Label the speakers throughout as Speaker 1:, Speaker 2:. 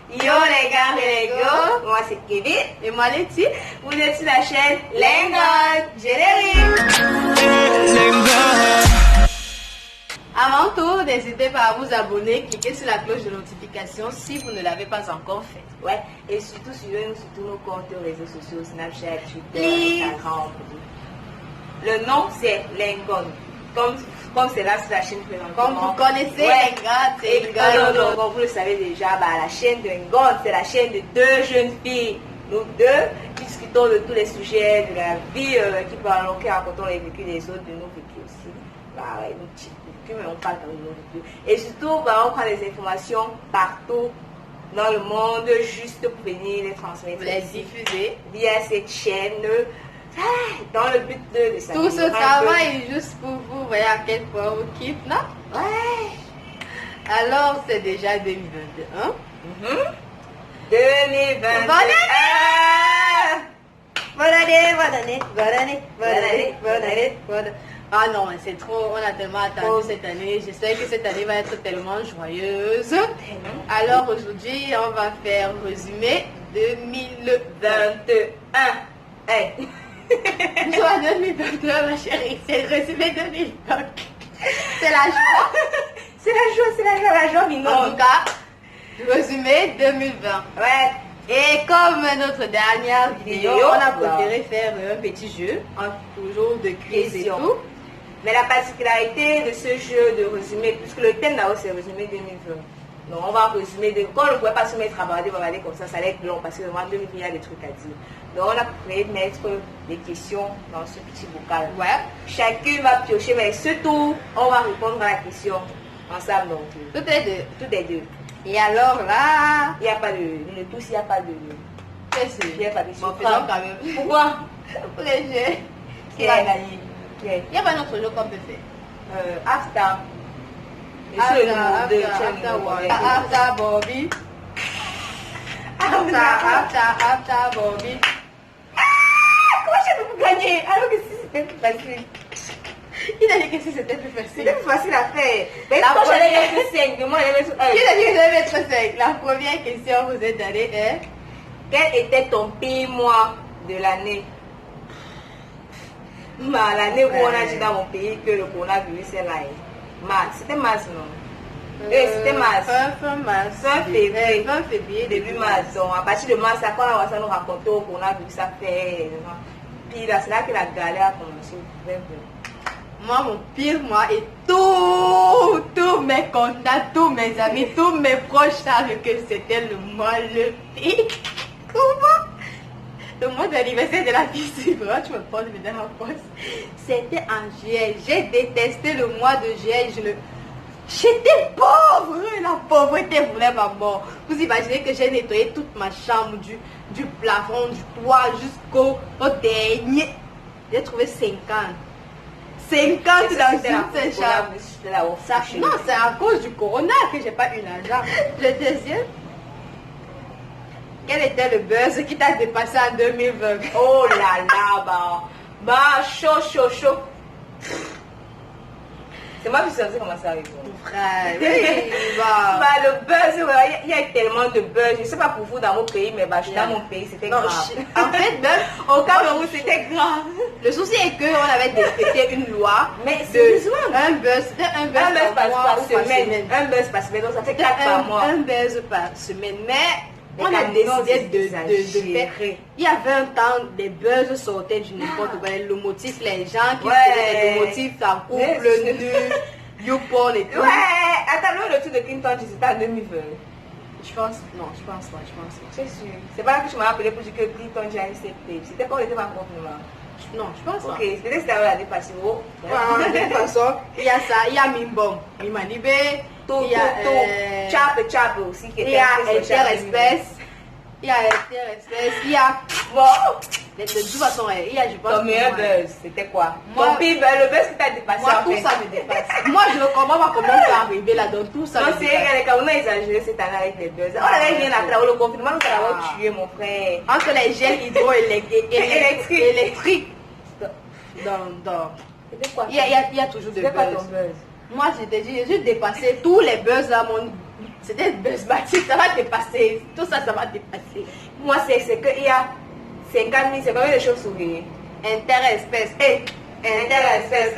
Speaker 1: Yo les gars et les go, moi c'est Kevin
Speaker 2: et moi Letty.
Speaker 1: Vous êtes sur la chaîne Lengon Générique.
Speaker 2: Avant tout, n'hésitez pas à vous abonner, cliquez sur la cloche de notification si vous ne l'avez pas encore fait.
Speaker 1: Ouais, et surtout suivez-nous sur tous nos comptes réseaux sociaux, Snapchat, Twitter, Instagram. Le nom c'est Lengon. Comme c'est là sur la chaîne présentement.
Speaker 2: Comme vous connaissez Lengon, c'est Lengon.
Speaker 1: Comme vous le savez déjà, la chaîne de Lengon, c'est la chaîne de deux jeunes filles. Nous deux discutons de tous les sujets de la vie qui parlent, qui racontons les vécus des autres, de nos vécus aussi. Ouais, nos petits vécus, mais on parle quand même de nos vécus. Et surtout, on prend des informations partout dans le monde juste pour venir les transmettre.
Speaker 2: Les diffuser
Speaker 1: via cette chaîne. Dans le but de ça.
Speaker 2: Tout ce travail juste pour vous, voyez à quel point vous kiffez, non?
Speaker 1: Ouais.
Speaker 2: Alors, c'est déjà 2021.
Speaker 1: 2021.
Speaker 2: Bonne année. Ah non, c'est trop, on a tellement attendu cette année. J'espère que cette année va être tellement joyeuse. Alors aujourd'hui, on va faire résumé 2021.
Speaker 1: Hey.
Speaker 2: Joie 2022, ma chérie, c'est le résumé 2020. C'est la joie.
Speaker 1: La joie minute.
Speaker 2: En tout cas, résumé 2020.
Speaker 1: Ouais.
Speaker 2: Et comme notre dernière vidéo, on a préféré faire un petit jeu, toujours de quiz et tout.
Speaker 1: Mais la particularité de ce jeu de résumé, puisque le thème là-haut c'est résumé 2020. Donc on va résumer, quand on ne pouvait pas se mettre à bavarder comme ça allait être long parce que vraiment 2020 il y a des trucs à dire. Donc on a préféré mettre des questions dans ce petit bocal.
Speaker 2: Ouais.
Speaker 1: Chacune va piocher, mais ce tour, on va répondre à la question ensemble. Donc,
Speaker 2: Toutes les deux.
Speaker 1: deux.
Speaker 2: Et alors là,
Speaker 1: il n'y a pas de... Le tout, il n'y a pas de...
Speaker 2: Il
Speaker 1: n'y a pas de
Speaker 2: bon, faisons quand même.
Speaker 1: Pourquoi?
Speaker 2: Pour les jeux.
Speaker 1: Qui a gagné?
Speaker 2: Il n'y a pas d'autre jeu qu'on peut faire.
Speaker 1: After.
Speaker 2: After Bobby. After Bobby.
Speaker 1: Comment je peux gagner? Alors que si c'était plus facile.
Speaker 2: Il a dit que si c'était plus facile.
Speaker 1: C'était plus facile à faire. Mais quand j'allais mettre 5, moi j'allais mettre 1.
Speaker 2: Qui a dit que j'allais mettre 5? La première question vous êtes allée est:
Speaker 1: quel était ton pire mois de l'année? L'année où on a dit dans mon pays que le coronavirus est là. Mars. C'était mars, non? C'était mars.
Speaker 2: Fin mars.
Speaker 1: Fin
Speaker 2: février,
Speaker 1: début mars. Donc, à partir de mars, quand on a nous raconter au coronavirus, ça fait. Puis là, c'est là que la galère a commencé.
Speaker 2: Moi, mon pire mois, et tous mes contacts, tous mes amis, tous mes proches savent que c'était le mois le pire. Comment? Le mois d'anniversaire de la fille suivante, tu me poses maintenant en poste. C'était en juillet. J'ai détesté le mois de juillet. J'étais pauvre. La pauvreté voulait ma mort. Vous imaginez que j'ai nettoyé toute ma chambre, du plafond, du toit jusqu'au dernier. J'ai trouvé 50. 50 dans une seule chambre. Non, c'est à cause du corona que j'ai pas eu l'argent. Le deuxième. Quel était le buzz qui t'a dépassé en 2020?
Speaker 1: Oh là là, chaud. C'est moi qui suis censée commencer avec vous.
Speaker 2: Frère, oui,
Speaker 1: le buzz, il y a tellement de buzz. Je ne sais pas pour vous dans mon pays, mais dans mon pays, c'était grave.
Speaker 2: En fait,
Speaker 1: au Cameroun, c'était grave.
Speaker 2: Le souci est qu'on avait décrété une loi.
Speaker 1: Mais sérieusement,
Speaker 2: un buzz par semaine.
Speaker 1: Un buzz par semaine, donc ça fait 4 par mois.
Speaker 2: Un buzz par semaine, mais on a décidé de faire. Il y avait un temps, des buzz sortaient du n'importe quoi. Le motif, les gens qui faisaient le motif en couple, nu, YouPorn et tout.
Speaker 1: Ouais, attends, le truc de Clinton, c'était en 2020.
Speaker 2: Je pense pas.
Speaker 1: C'est sûr. C'est pas que je m'ai appelé pour dire que Clinton j'ai accepté. C'était quand on était en confinement.
Speaker 2: Non, je pense pas.
Speaker 1: Ok, peut-être que c'était l'année passée. De
Speaker 2: toute façon, il y a ça, il y a Mimbom, Mimanibé,
Speaker 1: il y a Chap aussi qui était.
Speaker 2: Il y a Interespèce. Il y a
Speaker 1: bon.
Speaker 2: De toute façon, il y a, je pense.
Speaker 1: Ton meilleur buzz, c'était quoi? Ton pire buzz, le buzz qui t'a dépassé.
Speaker 2: Moi, tout ça me dépasse. Moi, je ne comprends pas comment ça arriver là, donc tout ça.
Speaker 1: Non, c'est les Camerounais ont exagéré cette année avec les buzz. On avait rien à travers le confinement, nous avons tué mon frère.
Speaker 2: Entre les gels hydroélectriques. Il y a toujours des buzz.
Speaker 1: C'était quoi ton buzz?
Speaker 2: Moi, je t'ai dit, j'ai dépassé tous les buzz là. C'était basmatique, ça va te passer. Tout ça, ça va te passer.
Speaker 1: Moi, c'est qu'il y a 50 000, c'est combien de chauves-souris?
Speaker 2: Interespèce.
Speaker 1: Interespèce.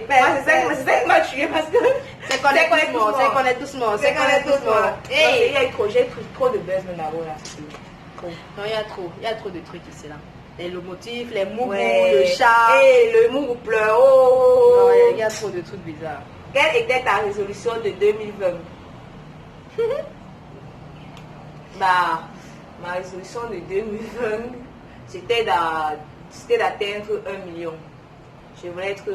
Speaker 1: Moi, c'est ça qui m'a tué parce que.
Speaker 2: C'est qu'on est tous morts. C'est qu'on est tous morts. C'est qu'on est tous morts.
Speaker 1: Il y a trop de buzz maintenant là.
Speaker 2: Non, il y a trop de trucs ici là. Les locomotives, les mougous, le chat.
Speaker 1: Et le mougou pleure. Oh.
Speaker 2: Il y a trop de trucs bizarres.
Speaker 1: Quelle était ta résolution de 2020? Bah, ma résolution de 2020, c'était d'atteindre 1 million. Je voulais être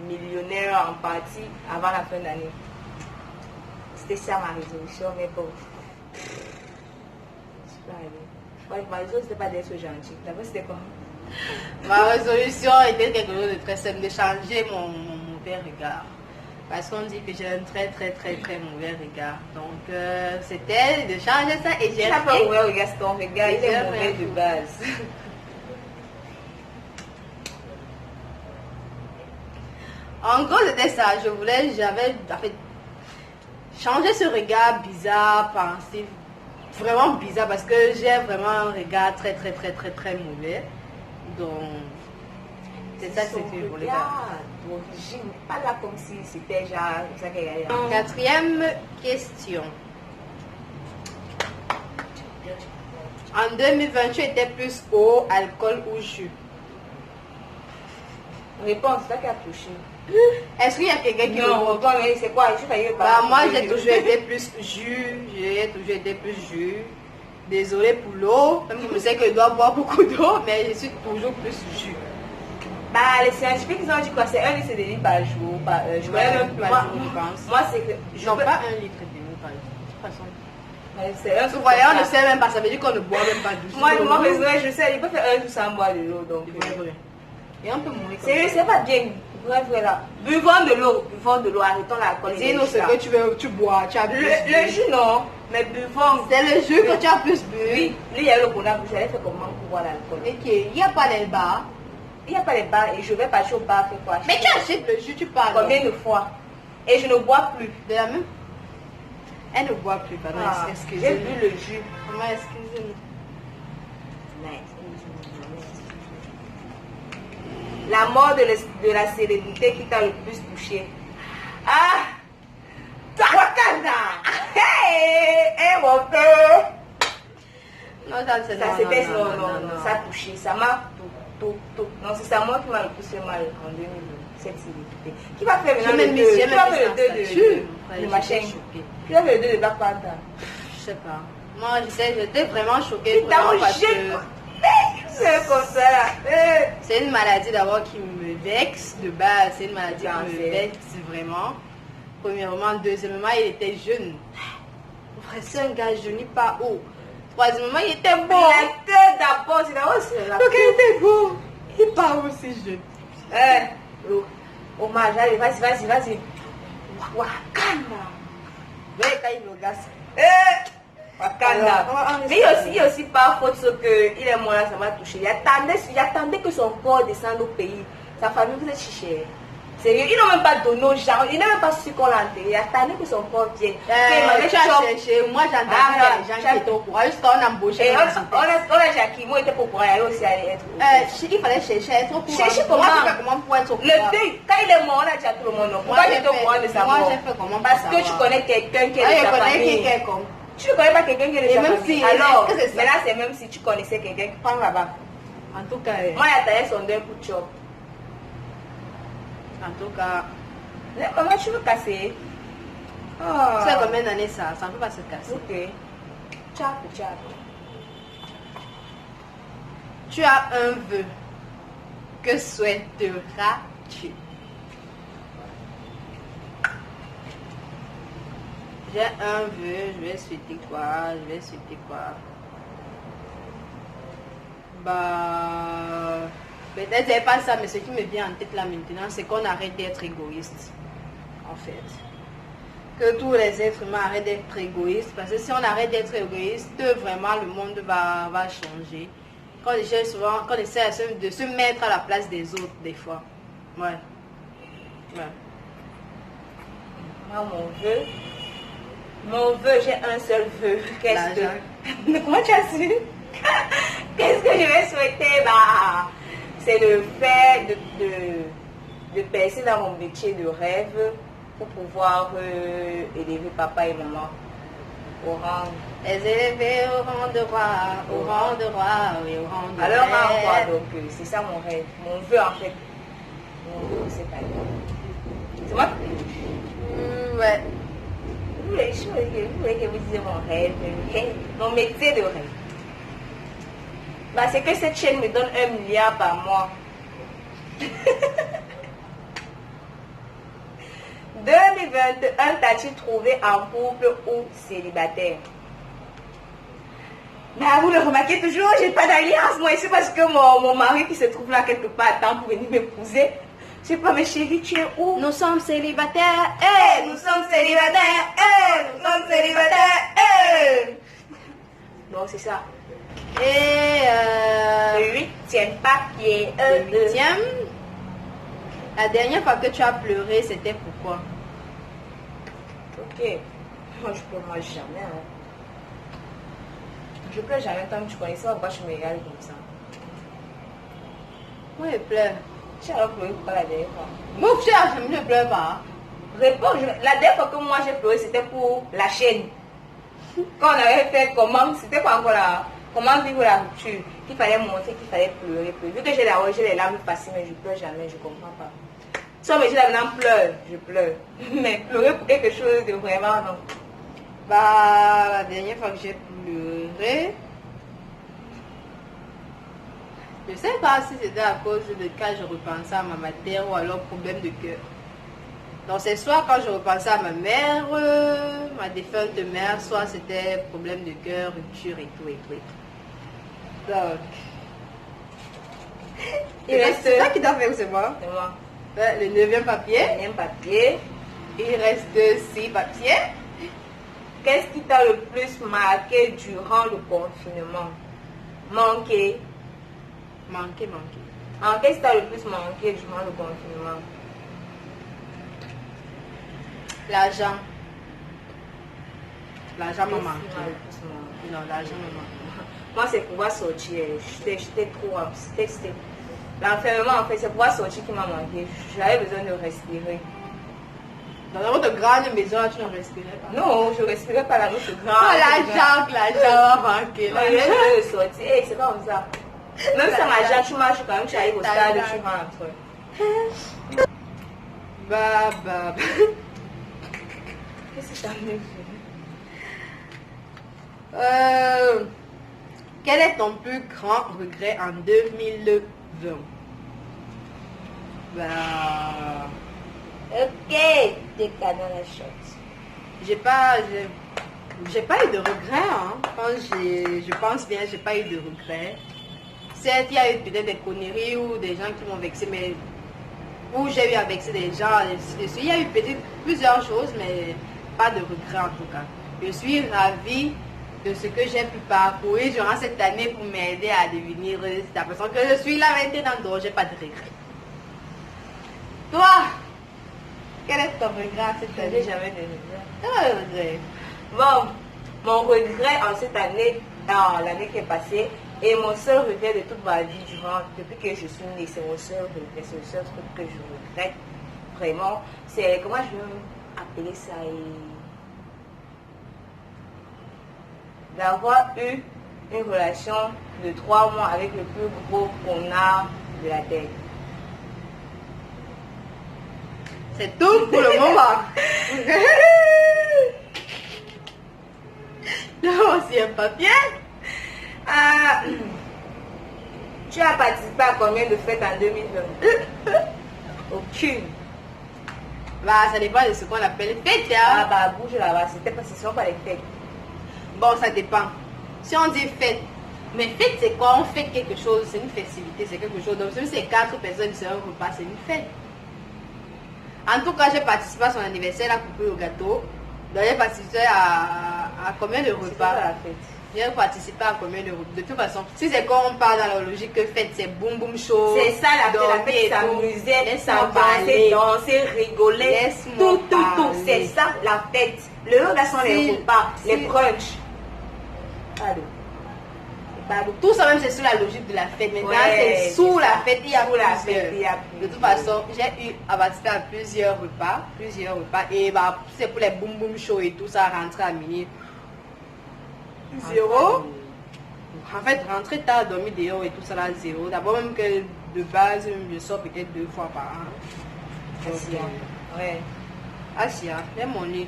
Speaker 1: millionnaire en partie avant la fin d'année. C'était ça ma résolution, mais bon. C'est pas allé. Ma résolution, c'était pas d'être gentil. D'abord, c'était quoi?
Speaker 2: Ma résolution était quelque chose de très simple, de changer mon mauvais regard. Parce qu'on dit que j'ai un très mauvais regard. Donc, c'était de changer ça et j'ai...
Speaker 1: Tu n'as pas un mauvais regard, c'est ton regard, il est mauvais de base.
Speaker 2: En gros, c'était ça. J'avais en fait changé ce regard bizarre, pensif, vraiment bizarre parce que j'ai vraiment un regard très mauvais. Donc, c'est ça que je voulais faire.
Speaker 1: D'origine, pas là comme si c'était genre comme ça qu'il y a.
Speaker 2: Quatrième question. En 2020, tu étais plus eau, alcool ou jus?
Speaker 1: Réponse, c'est ça qui a touché.
Speaker 2: Est-ce qu'il y a quelqu'un qui...
Speaker 1: Non, toi, mais c'est quoi?
Speaker 2: Moi, j'ai toujours été plus jus. J'ai toujours été plus jus. Désolée pour l'eau. Même je sais que je dois boire beaucoup d'eau, mais je suis toujours plus jus.
Speaker 1: Bah, les scientifiques, ils ont dit quoi? C'est 1 litre de litre par jour, par heure. Je
Speaker 2: pense.
Speaker 1: Moi, c'est que...
Speaker 2: Non, pas 1 litre de l'eau par jour. De toute façon.
Speaker 1: Vous voyez,
Speaker 2: on ne sait même pas. Ça veut dire qu'on ne boit même pas d'eau.
Speaker 1: Moi, je sais, il peut faire un jour sans boire de l'eau. Donc,
Speaker 2: et on peut mourir comme
Speaker 1: ça. C'est pas bien. Bref, là. Buvons de l'eau, arrêtons l'alcool.
Speaker 2: Dis-nous ce que tu bois. Tu as plus
Speaker 1: le jus, non. Mais buvons.
Speaker 2: C'est le jus que tu as plus bu.
Speaker 1: Oui, il y a le qu'on a bu. J'allais faire comment pour boire l'alcool.
Speaker 2: Ok, il n'y a pas les bars.
Speaker 1: Il n'y a pas les bars et je vais partir au bar faire quoi?
Speaker 2: Mais tu achètes le jus, tu parles.
Speaker 1: Combien de fois? Et je ne bois plus.
Speaker 2: De la même? Elle ne boit plus, pardon. Excusez-moi.
Speaker 1: J'ai bu le jus.
Speaker 2: Maman, excusez-moi.
Speaker 1: La mort de la célébrité qui t'a le plus touché. Ah! Wakanda! Hey, mon père!
Speaker 2: Non, ça
Speaker 1: c'était non, ça a touché. Ça m'a tout. Non, c'est ça moi qui m'a le plus fait mal en 2020. Cette célébrité. Qui va faire maintenant le 2? Qui va faire le 2 de machin? Qui va faire le 2 de Black Panther?
Speaker 2: Je sais pas. Moi, j'étais vraiment choquée.
Speaker 1: C'est comme ça là.
Speaker 2: C'est une maladie d'abord qui me vexe de base. C'est une maladie qui me vexe vraiment. Premièrement. Deuxièmement, il était jeune. C'est un gars jeune, pas haut. Troisièmement, il était beau.
Speaker 1: Il était d'abord, c'est d'abord la
Speaker 2: donc il était beau. Il n'est pas aussi jeune.
Speaker 1: Hommage, allez, vas-y. Wakanda. Voyez quand il me gasse. Wakanda. Mais il y a aussi pas faute ce qu'il est mort là, ça m'a touché. Il attendait que son corps descende au pays. Sa famille vous êtes chiché. Sérieux, ils n'ont même pas donné aux gens, ils n'ont même pas su qu'on l'a enterré. Il attendait que son corps vienne.
Speaker 2: Tu as cherché, moi j'entendais les gens qui étaient au courant, jusqu'à on a embauché.
Speaker 1: On a Jackie, moi j'étais au courant, elle aussi allait être au courant.
Speaker 2: Il fallait chercher, être au courant.
Speaker 1: Chercher comment
Speaker 2: pour être au courant.
Speaker 1: Le deuil, quand il est mort, on a dit à tout le monde non. Pourquoi j'étais au courant de sa mort?
Speaker 2: Moi j'ai fait comment?
Speaker 1: Parce que tu connais quelqu'un qui est de sa famille. Tu ne connais pas quelqu'un qui est de sa famille. Alors, mais là c'est même si tu connaissais quelqu'un, prends là-bas.
Speaker 2: En tout cas,
Speaker 1: moi il a taillé son deuil pour chop.
Speaker 2: En tout cas,
Speaker 1: maman, tu veux casser?
Speaker 2: Tu sais combien d'années ça? Ça ne peut pas se casser.
Speaker 1: Ok. Ciao.
Speaker 2: Tu as un vœu. Que souhaiteras-tu? J'ai un vœu. Je vais souhaiter quoi? Bah... Peut-être c'est pas ça, mais ce qui me vient en tête là maintenant, c'est qu'on arrête d'être égoïste. En fait. Que tous les êtres humains arrêtent d'être égoïstes. Parce que si on arrête d'être égoïste, vraiment le monde va changer. Qu'on essaie de se mettre à la place des autres des fois. Ouais.
Speaker 1: Moi, mon vœu, Mon vœu, j'ai un seul vœu. Qu'est-ce que...
Speaker 2: L'argent.
Speaker 1: Mais comment tu as su? Qu'est-ce que je vais souhaiter? Bah, c'est le fait de percer dans mon métier de rêve pour pouvoir élever papa et maman au rang.
Speaker 2: Les élever au rang de roi, au rang de roi, oui, au rang de
Speaker 1: Alors, rang quoi?
Speaker 2: reine.
Speaker 1: Donc, c'est ça mon rêve. Mon vœu, en fait. Mon vœu, c'est pas grave. C'est moi qui
Speaker 2: Ouais.
Speaker 1: vous voulez que vous disiez mon rêve, mon métier de rêve. Bah, c'est que cette chaîne me donne 1 milliard par mois. 2021, t'as-tu trouvé en couple ou célibataire? Mais vous le remarquez toujours, j'ai pas d'alliance. Moi, c'est parce que mon mari qui se trouve là quelque part attend pour venir m'épouser. Je sais pas, mes chéris, tu es où?
Speaker 2: Nous sommes célibataires.
Speaker 1: Hey, nous sommes célibataires. Hey, nous sommes célibataires. Hey. Bon, c'est ça.
Speaker 2: Et
Speaker 1: Le 8e papier.
Speaker 2: le 8e. La dernière fois que tu as pleuré, c'était pourquoi?
Speaker 1: Ok. Moi, je pleure moi jamais. Hein. Je pleure jamais tant que tu connais ça. Pourquoi je me régale comme ça?
Speaker 2: Oui, je pleure.
Speaker 1: Tu as pleuré pourquoi la dernière fois?
Speaker 2: Mon cher, je ne pleure pas.
Speaker 1: Réponds. La dernière fois que moi j'ai pleuré, c'était pour la chaîne. Quand on avait fait comment, c'était pas encore là. Comment vivre la rupture? Qu'il fallait montrer, qu'il fallait pleurer. Vu que j'ai les larmes faciles, mais je pleure jamais, je comprends pas. Si on me dit là maintenant pleure, je pleure. Mais pleurer pour quelque chose de vraiment non.
Speaker 2: Bah, la dernière fois que j'ai pleuré, je sais pas si c'était à cause de quand je repensais à ma mère ou alors problème de cœur. Donc c'est soit quand je repensais à ma mère, ma défunte mère, soit c'était problème de cœur, rupture et tout et tout et tout. Donc, c'est ça qui t'a fait ou c'est moi?
Speaker 1: C'est moi.
Speaker 2: Le 9e papier.
Speaker 1: Deuxième papier.
Speaker 2: Il reste 6 papiers.
Speaker 1: Qu'est-ce qui t'a le plus marqué durant le confinement? Manqué.
Speaker 2: Manqué.
Speaker 1: Alors, qu'est-ce qui t'a le plus manqué durant le confinement?
Speaker 2: L'argent. L'argent m'a
Speaker 1: Qu'est-ce qui
Speaker 2: manqué.
Speaker 1: m'a le plus manqué?
Speaker 2: Non, l'argent m'a manqué.
Speaker 1: Moi, c'est pouvoir sortir. J'étais trop... L'enfermement, en fait, c'est pouvoir sortir qui m'a manqué. J'avais besoin de respirer.
Speaker 2: Dans votre grande maison, tu ne respirais pas.
Speaker 1: Non, je respirais pas la notre grande.
Speaker 2: Oh, l'argent m'a manqué.
Speaker 1: Moi, j'ai besoin de sortir. Hey, c'est pas comme ça. Même si ça m'argent, tu marches quand même, tu arrives au stade, tu rentres.
Speaker 2: Bah.
Speaker 1: Qu'est-ce que t'as mieux fait?
Speaker 2: Quel est ton plus grand regret en 2020? Bah.
Speaker 1: Ok, t'es canon la chose.
Speaker 2: J'ai pas eu de regrets. Hein. Quand je pense bien, j'ai pas eu de regrets. Certes, il y a eu peut-être des conneries ou des gens qui m'ont vexé, mais où j'ai eu à vexer des gens, il y a eu peut-être plusieurs choses, mais pas de regrets en tout cas. Je suis ravie de ce que j'ai pu parcourir durant cette année pour m'aider à devenir la personne que je suis là maintenant, donc j'ai pas de regrets. Toi, quel est ton regret cette
Speaker 1: J'ai
Speaker 2: année?
Speaker 1: jamais de regret.
Speaker 2: Pas de regret.
Speaker 1: Bon, mon regret en cette année, l'année qui est passée, et mon seul regret de toute ma vie depuis que je suis née, c'est mon seul regret, c'est le seul truc que je regrette vraiment, c'est comment je vais appeler ça, d'avoir eu une relation de 3 mois avec le plus gros connard de la terre.
Speaker 2: C'est tout pour le moment. Là aussi un papier.
Speaker 1: Ah, tu as participé à combien de fêtes en 2020? Aucune.
Speaker 2: Bah, ça dépend de ce qu'on appelle fête.
Speaker 1: Ah
Speaker 2: Hein?
Speaker 1: bah bouge là-bas, c'était pas, ce sont pas les fêtes.
Speaker 2: Bon, ça dépend. Si on dit fête, mais fête c'est quoi? On fête quelque chose, c'est une festivité, c'est quelque chose. Donc, si c'est 4 personnes sur un repas, c'est une fête. En tout cas, j'ai participé à son anniversaire, elle a coupé le gâteau. Donc, j'ai participé à combien de
Speaker 1: C'est
Speaker 2: repas?
Speaker 1: pas la fête.
Speaker 2: J'ai participé à combien de groupes? De toute façon, si c'est quand on part dans la logique que fête, c'est boum boum show.
Speaker 1: C'est ça la fête, s'amuser, danser, rigoler. Tout. C'est ça la fête. Le reste sont les repas, les brunchs.
Speaker 2: Tout ça même c'est sous la logique de la fête. Maintenant c'est sous la fête, il y a plusieurs. De toute façon, j'ai eu à participer à plusieurs repas. Et bah, c'est pour les boum boum show et tout ça, rentrer à minuit. Zéro. En fait, rentrer tard, dormir dehors et tout ça là, zéro. D'abord même que de base, je sors peut-être 2 fois par an.
Speaker 1: Asia. Ouais.
Speaker 2: Asia, j'ai mon lit.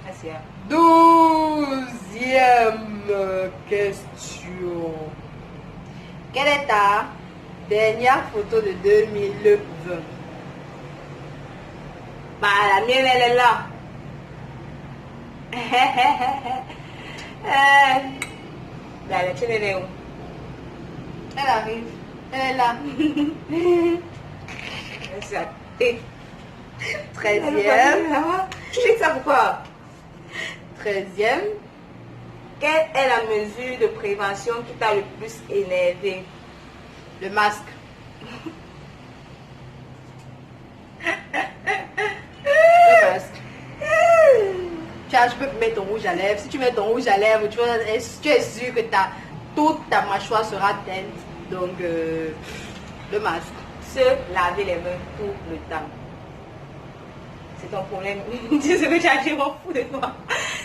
Speaker 1: Asia.
Speaker 2: 12e question. Quelle est ta dernière photo de 2020?
Speaker 1: Bah, la mienne, elle est là. Bah, la tienne, elle est où?
Speaker 2: Elle arrive. Elle est là.
Speaker 1: C'est
Speaker 2: 13e.
Speaker 1: Tu sais ça pourquoi?
Speaker 2: 13e.
Speaker 1: Quelle est la mesure de prévention qui t'a le plus énervé?
Speaker 2: Le masque. Le masque. Tu peux mettre ton rouge à lèvres. Si tu mets ton rouge à lèvres, tu es sûr que toute ta mâchoire sera teinte. Donc, le masque.
Speaker 1: Se laver les mains tout le temps. C'est ton problème. Tu sais que tu as dit, je m'en fous de toi.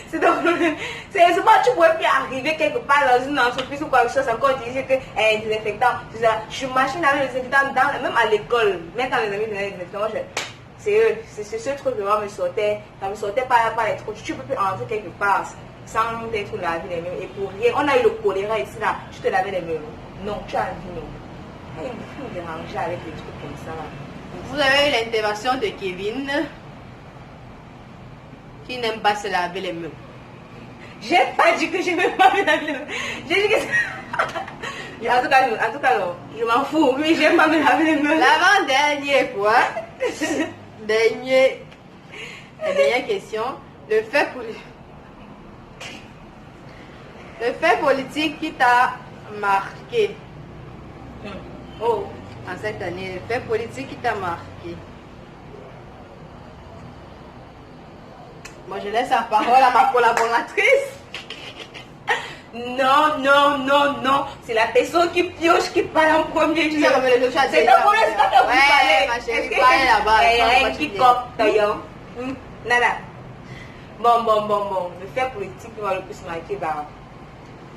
Speaker 1: C'est ton problème. C'est souvent tu pourrais plus arriver quelque part dans une entreprise ou quoi que ce soit, encore dire que désinfectant, tout ça. Je suis machine à laver le désinfectant même à l'école. Même quand mes amis donnaient des désinfectants, c'est ce truc vraiment me sortait. Ça me sortait pas les trucs. Tu peux plus entrer quelque part sans être laver les mains. Et pour rien, on a eu le choléra ici là. Tu te lavais les mains. Non, tu as dit non. Il faut me déranger avec des trucs comme ça là.
Speaker 2: Vous avez eu l'intervention de Kevin qui n'aime pas se laver les mains.
Speaker 1: J'ai pas dit que je ne vais pas me laver les mains. J'ai dit que en tout cas non. Je m'en fous, mais je n'aime pas me laver les mains.
Speaker 2: L'avant-dernière fois, la dernière question, le fait politique qui t'a marqué.
Speaker 1: Oh,
Speaker 2: en cette année, le fait politique qui t'a marqué. Moi, je laisse la parole à ma collaboratrice.
Speaker 1: Non. C'est la personne qui pioche qui parle en premier.
Speaker 2: Tu sais comme le chat.
Speaker 1: C'est ta problème, c'est pas que vous
Speaker 2: parlez. Ma chérie, parlez là-bas.
Speaker 1: Qui copte, Nada. Bon. Le fait politique qui m'a le plus marqué, bah,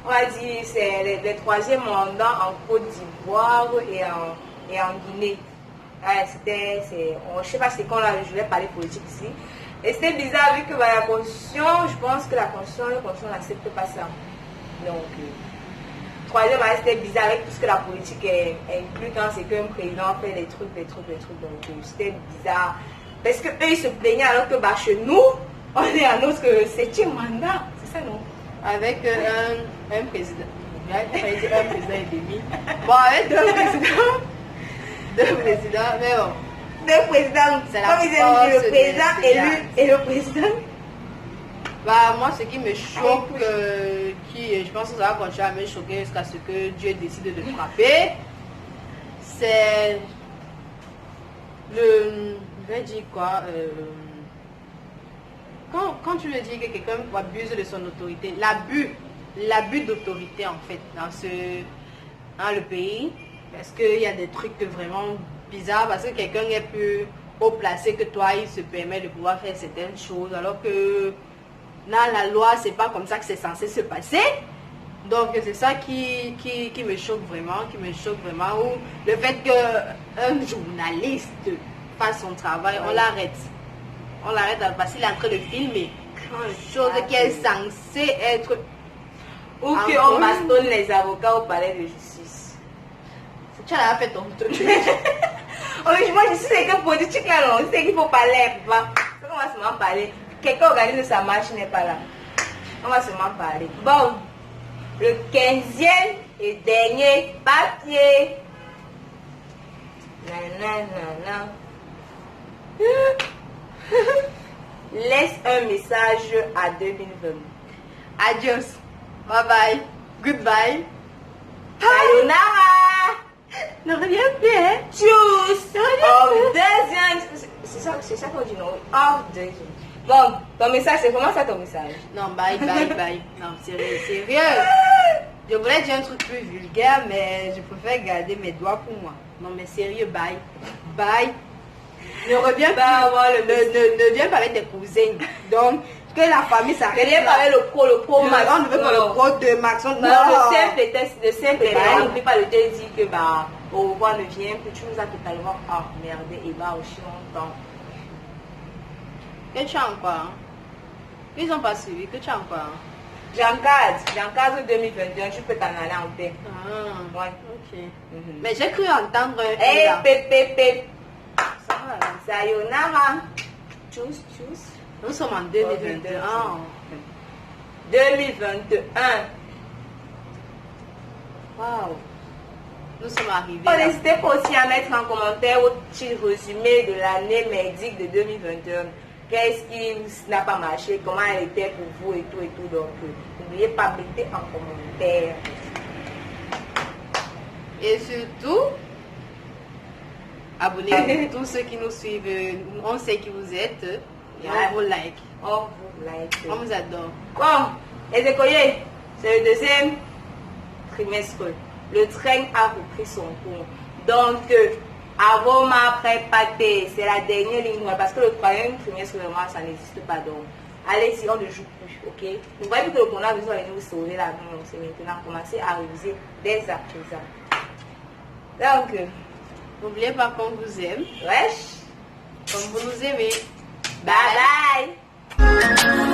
Speaker 1: on va dire, c'est les 3e mandats en Côte d'Ivoire et en Guinée. Ouais, je sais pas c'est quand là, je vais parler politique ici. Et c'était bizarre vu que bah, la Constitution, je pense que la Constitution n'accepte pas ça. Donc, 3e, bah, c'était bizarre avec tout ce que la politique inclut quand c'est qu'un président fait des trucs. Donc, c'était bizarre. Parce qu'eux, ils se plaignaient alors que bah, chez nous, on est à notre 7e mandat. C'est ça, non?
Speaker 2: Avec un président. J'ai dit un président et demi. Bon, avec 2 présidents. 2 présidents, mais bon.
Speaker 1: 2 présidents.
Speaker 2: C'est la
Speaker 1: comme ils aiment dire, le président élu et le président.
Speaker 2: Bah, moi, ce qui me choque, je pense que ça va continuer à me choquer jusqu'à ce que Dieu décide de frapper, c'est je vais dire quoi quand tu veux dire que quelqu'un abuse de son autorité, l'abus d'autorité en fait dans le pays, parce qu'il y a des trucs vraiment bizarres, parce que quelqu'un est plus haut placé que toi, il se permet de pouvoir faire certaines choses, alors que dans la loi, c'est pas comme ça que c'est censé se passer. Donc c'est ça qui me choque vraiment, ou le fait qu'un journaliste fasse son travail, on l'arrête parce qu'il est en train de filmer chose qui est censée être,
Speaker 1: ou qu'on bastonne les avocats au palais de justice.
Speaker 2: Tu as fait ton truc.
Speaker 1: Moi je suis quelqu'un politique là, non, c'est qu'il faut parler, on va seulement parler. Quelqu'un organise sa marche, n'est pas là, on va seulement parler. Bon, le 15e et dernier papier. Nanana. Laisse un message à 2020.
Speaker 2: Adios. Bye bye. Goodbye.
Speaker 1: Sayonara.
Speaker 2: Ne reviens plus, hein?
Speaker 1: Tchuss.
Speaker 2: Ne reviens
Speaker 1: Au
Speaker 2: plus.
Speaker 1: deuxième. C'est ça qu'on dit, non? Au deuxième. Bon, ton message, c'est comment ça ton message?
Speaker 2: Non, bye, bye, bye. Non, sérieux, sérieux. Je voulais dire un truc plus vulgaire, mais je préfère garder mes doigts pour moi. Non, mais sérieux, bye. Bye. Ne reviens
Speaker 1: Bah,
Speaker 2: pas.
Speaker 1: voilà,
Speaker 2: Ne viens pas avec tes cousines. Donc, que la famille s'arrête.
Speaker 1: Je viens
Speaker 2: là.
Speaker 1: pas avec le pro max.
Speaker 2: On ne veut pas le pro de Max. On
Speaker 1: Non, le simple est
Speaker 2: Bah,
Speaker 1: n'oublie pas de te dire que bah, au revoir ne vient que tu nous as totalement emmerdé et va aussi longtemps.
Speaker 2: Que tu as encore? Hein? Ils n'ont pas suivi. Que tu as encore? Hein?
Speaker 1: J'encadre 2021, tu peux t'en aller en paix.
Speaker 2: Ah,
Speaker 1: Ouais.
Speaker 2: ok.
Speaker 1: Mhm.
Speaker 2: Mais j'ai cru entendre.
Speaker 1: Hey,
Speaker 2: là.
Speaker 1: pep.
Speaker 2: Ça va, là.
Speaker 1: Sayonara. Tchuss, tchuss.
Speaker 2: Nous sommes en 2021.
Speaker 1: 2021.
Speaker 2: Waouh. Nous sommes arrivés.
Speaker 1: Oh,
Speaker 2: là.
Speaker 1: n'hésitez pas aussi à mettre en commentaire votre petit résumé de l'année merdique de 2021. Qu'est-ce qui n'a pas marché, comment elle était pour vous et tout. Donc, n'oubliez pas de mettre en commentaire.
Speaker 2: Et surtout, abonnez-vous. Tous ceux qui nous suivent, on sait qui vous êtes. Et on vous like.
Speaker 1: On vous like.
Speaker 2: On vous adore.
Speaker 1: Bon, les écoliers, c'est le deuxième trimestre. Le train a repris son cours. Donc, avant ma préparée, c'est la dernière ligne droite, parce que le troisième trimestre, vraiment, ça n'existe pas. Donc, allez-y, on ne joue plus, ok? Vous voyez que le coronavirus va venir vous sauver la vie. Donc, c'est maintenant commencer à réviser dès à présent. Donc,
Speaker 2: N'oubliez pas qu'on vous aime.
Speaker 1: wesh,
Speaker 2: Comme vous nous aimez.
Speaker 1: bye bye!